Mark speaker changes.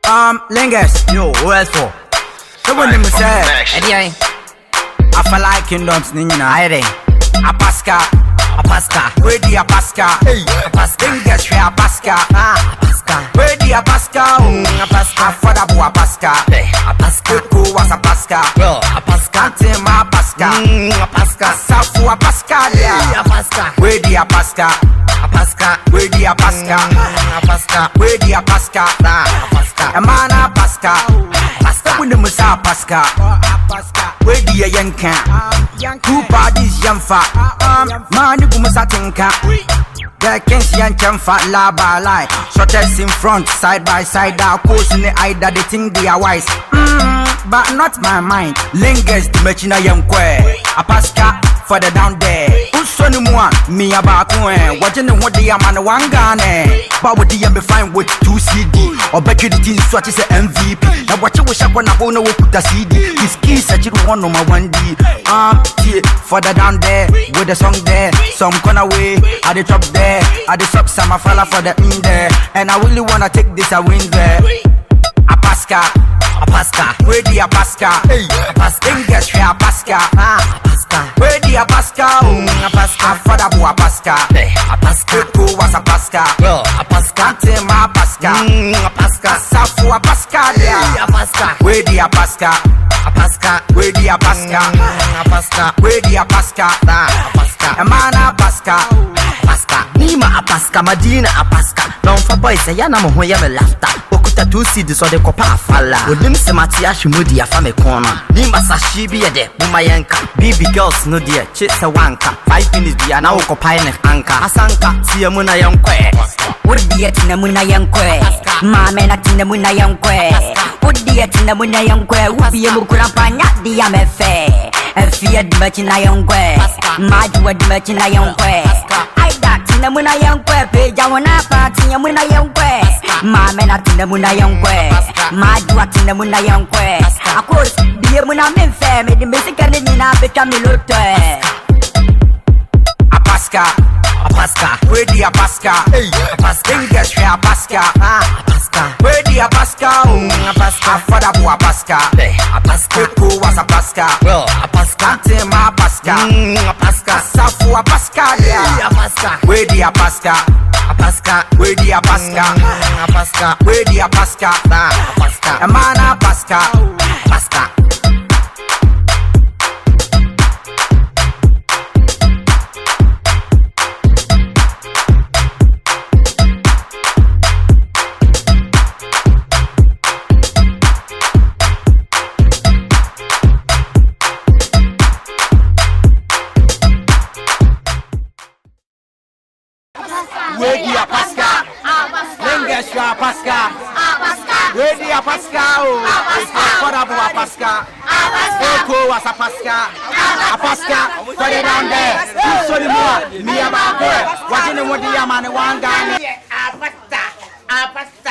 Speaker 1: Lingers, yo, well for. The one them say, I feel like kingdoms, Nina, Apaska, where the Apaska, Lingers, where Apaska, where the Apaska, for the Apaska, who was Apaska, Tema Apaska, Safu Apaska, where the Apaska, where the Apaska, where the Apaska, Amana Apaska, when the Musa Apaska, where the Yanka, two parties Yamfa, Manu Musatinka, the Kensian Chamfa Laba Lie, shortest in front, side by side, our course in the eye that they think they are wise. But not my mind. Lingers to Machina Yamque, Apaska for the down there. Usoni mwa, me about when watching what the man one gun. But what the be fine with 2 CD or bet you the team swatch is a MVP. Now watch you wish I wanna go no put a CD. His keys said you want no my 1D. For the down there with the song there. Some corner way, at the top there, at the top some fella for the in there. And I really wanna take this a win there. Apaska, where the Apaska, Lingers where Apaska, where the Apaska, for the Apaska, who was Apaska, Tema Apaska, Safu Apaska, where the Apaska, where the Apaska, where the Apaska, Amana Apaska,
Speaker 2: Nima Apaska, Madina Apaska, don't for boys, a yana mo yame laughter. 2 CDs or the copa falla. With them Sematia Shimudi, a family corner. Nima Sashibi a de Bumayanka. Baby girls, no dear, chits a wanka. 5 minutes be an hour copine anka. Asanka, see a muna young que.
Speaker 3: Would be at Namuna young que. Mamma at Namuna young que. Would be at Namuna young que. Would be a Mukurapanya, the Amefe. A feared merchant young que. Mad word merchant young que. I got Namuna young que. Jawana party, Yamuna young que. Mamma at Namuna young que. Mad what in the Muna young que. Of course, the Muna men fair made the basic and Nina become a lot.
Speaker 1: Apaska, where the Apaska, Lingers where Apaska, where the Apaska, for the Apaska, who was Apaska, Tema Apaska, Safu Apaska, where the Apaska, where the Apaska, where the Apaska, Amana Apaska. Where the Apaska, Lingers where Apaska, where the Apaska, for the Apaska, who was Apaska, for the down there, sorry more, me about there, watching what the man one guy.
Speaker 4: Apasta.